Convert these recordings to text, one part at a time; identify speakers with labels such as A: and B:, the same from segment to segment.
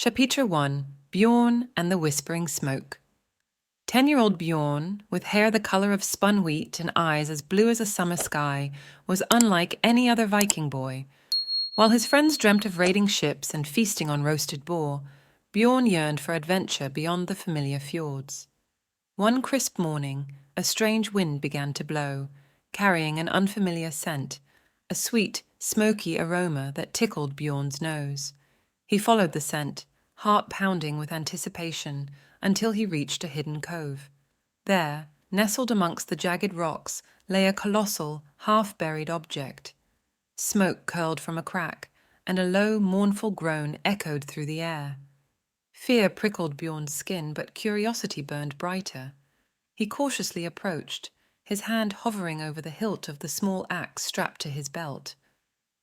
A: Chapitre 1 Bjorn and the Whispering Smoke. 10-year-old Bjorn, with hair the colour of spun wheat and eyes as blue as a summer sky, was unlike any other Viking boy. While his friends dreamt of raiding ships and feasting on roasted boar, Bjorn yearned for adventure beyond the familiar fjords. One crisp morning, a strange wind began to blow, carrying an unfamiliar scent, a sweet, smoky aroma that tickled Bjorn's nose. He followed the scent, heart pounding with anticipation, until he reached a hidden cove. There, nestled amongst the jagged rocks, lay a colossal, half-buried object. Smoke curled from a crack, and a low, mournful groan echoed through the air. Fear prickled Bjorn's skin, but curiosity burned brighter. He cautiously approached, his hand hovering over the hilt of the small axe strapped to his belt.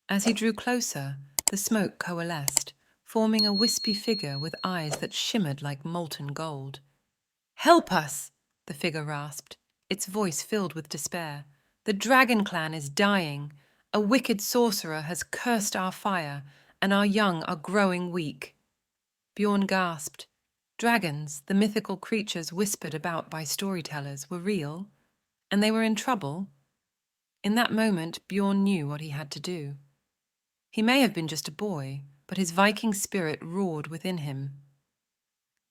A: As he drew closer, the smoke coalesced, forming a wispy figure with eyes that shimmered like molten gold. "Help us!" the figure rasped, its voice filled with despair. "The dragon clan is dying. A wicked sorcerer has cursed our fire, and our young are growing weak." Bjorn gasped. Dragons, the mythical creatures whispered about by storytellers, were real, and they were in trouble. In that moment, Bjorn knew what he had to do. He may have been just a boy, but his Viking spirit roared within him.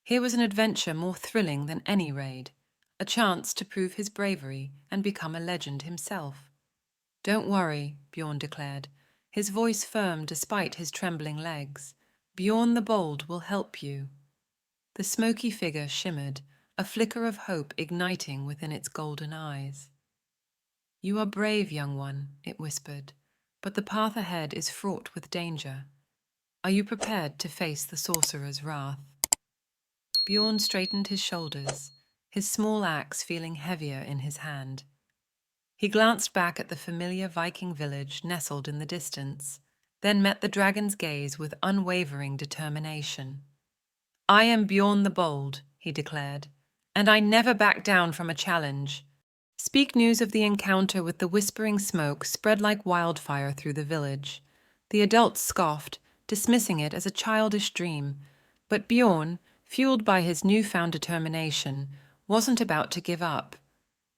A: Here was an adventure more thrilling than any raid, a chance to prove his bravery and become a legend himself. "Don't worry," Bjorn declared, his voice firm despite his trembling legs. "Bjorn the Bold will help you." The smoky figure shimmered, a flicker of hope igniting within its golden eyes. "You are brave, young one," it whispered, "but the path ahead is fraught with danger. Are you prepared to face the sorcerer's wrath?" Bjorn straightened his shoulders, his small axe feeling heavier in his hand. He glanced back at the familiar Viking village nestled in the distance, then met the dragon's gaze with unwavering determination. "I am Bjorn the Bold," he declared, "and I never back down from a challenge." Speak news of the encounter with the whispering smoke spread like wildfire through the village. The adults scoffed, dismissing it as a childish dream, but Bjorn, fueled by his newfound determination, wasn't about to give up.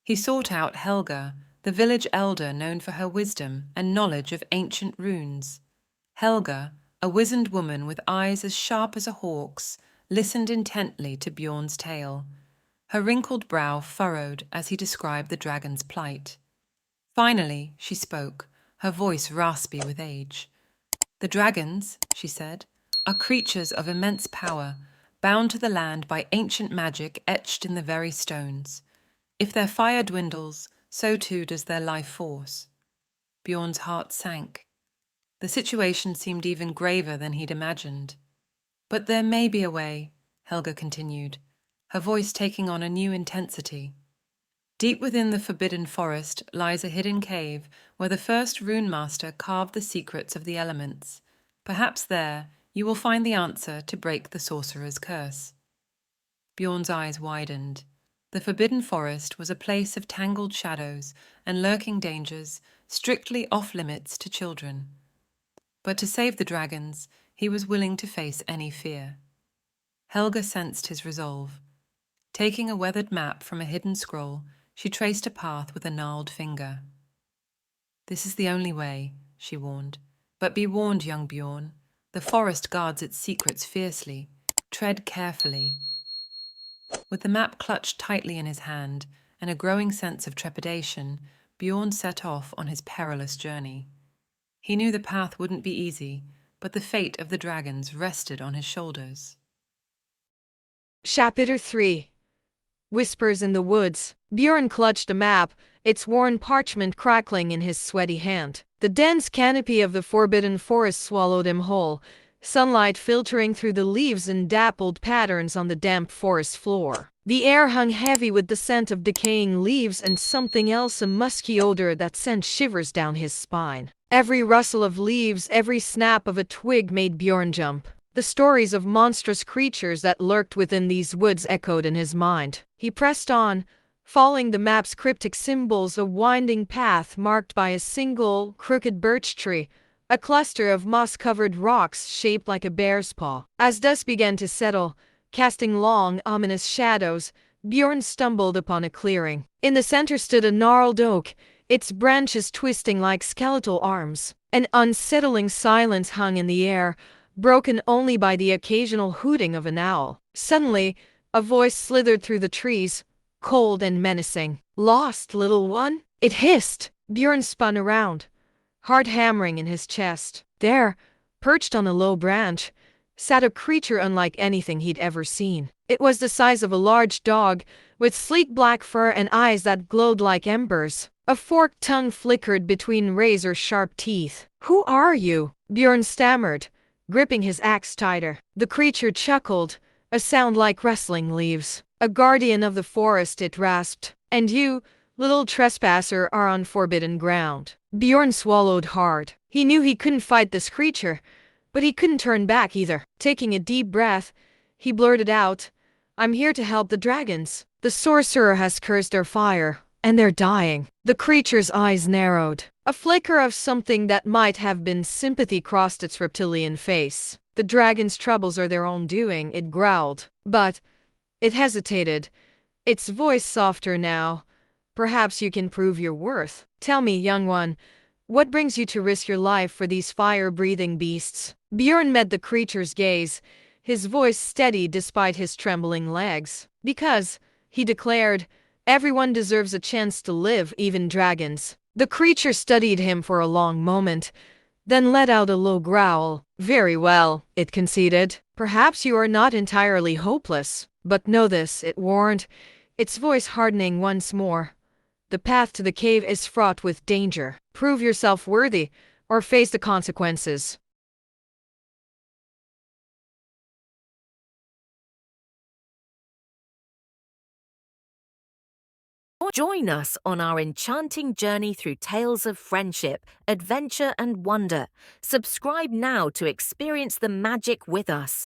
A: He sought out Helga, the village elder known for her wisdom and knowledge of ancient runes. Helga, a wizened woman with eyes as sharp as a hawk's, listened intently to Bjorn's tale. Her wrinkled brow furrowed as he described the dragon's plight. Finally, she spoke, her voice raspy with age. "The dragons," she said, "are creatures of immense power, bound to the land by ancient magic etched in the very stones. If their fire dwindles, so too does their life force." Bjorn's heart sank. The situation seemed even graver than he'd imagined. "But there may be a way," Helga continued, her voice taking on a new intensity. "Deep within the forbidden forest lies a hidden cave where the first rune master carved the secrets of the elements. Perhaps there you will find the answer to break the sorcerer's curse." Bjorn's eyes widened. The forbidden forest was a place of tangled shadows and lurking dangers, strictly off-limits to children. But to save the dragons, he was willing to face any fear. Helga sensed his resolve. Taking a weathered map from a hidden scroll, she traced a path with a gnarled finger. "This is the only way," she warned. "But be warned, young Bjorn. The forest guards its secrets fiercely. Tread carefully." With the map clutched tightly in his hand and a growing sense of trepidation, Bjorn set off on his perilous journey. He knew the path wouldn't be easy, but the fate of the dragons rested on his shoulders.
B: Chapter 3 Whispers in the Woods. Bjorn clutched a map, its worn parchment crackling in his sweaty hand. The dense canopy of the forbidden forest swallowed him whole, sunlight filtering through the leaves in dappled patterns on the damp forest floor. The air hung heavy with the scent of decaying leaves and something else, a musky odor that sent shivers down his spine. Every rustle of leaves, every snap of a twig made Bjorn jump. The stories of monstrous creatures that lurked within these woods echoed in his mind. He pressed on, following the map's cryptic symbols, a winding path marked by a single, crooked birch tree, a cluster of moss-covered rocks shaped like a bear's paw. As dusk began to settle, casting long, ominous shadows, Bjorn stumbled upon a clearing. In the center stood a gnarled oak, its branches twisting like skeletal arms. An unsettling silence hung in the air, broken only by the occasional hooting of an owl. Suddenly, a voice slithered through the trees, cold and menacing. "Lost, little one?" it hissed. Bjorn spun around, heart hammering in his chest. There, perched on a low branch, sat a creature unlike anything he'd ever seen. It was the size of a large dog, with sleek black fur and eyes that glowed like embers. A forked tongue flickered between razor-sharp teeth. "Who are you?" Bjorn stammered, gripping his axe tighter. The creature chuckled, a sound like rustling leaves. "A guardian of the forest," it rasped. "And you, little trespasser, are on forbidden ground." Bjorn swallowed hard. He knew he couldn't fight this creature, but he couldn't turn back either. Taking a deep breath, he blurted out, "I'm here to help the dragons. The sorcerer has cursed their fire, and they're dying." The creature's eyes narrowed. A flicker of something that might have been sympathy crossed its reptilian face. "The dragons' troubles are their own doing," it growled. But it hesitated, its voice softer now. "Perhaps you can prove your worth. Tell me, young one, what brings you to risk your life for these fire-breathing beasts?" Bjorn met the creature's gaze, his voice steady despite his trembling legs. "Because," he declared, "everyone deserves a chance to live, even dragons." The creature studied him for a long moment, then let out a low growl. "Very well," it conceded. "Perhaps you are not entirely hopeless. But know this," it warned, its voice hardening once more. "The path to the cave is fraught with danger. Prove yourself worthy, or face the consequences."
C: Join us on our enchanting journey through tales of friendship, adventure, and wonder. Subscribe now to experience the magic with us.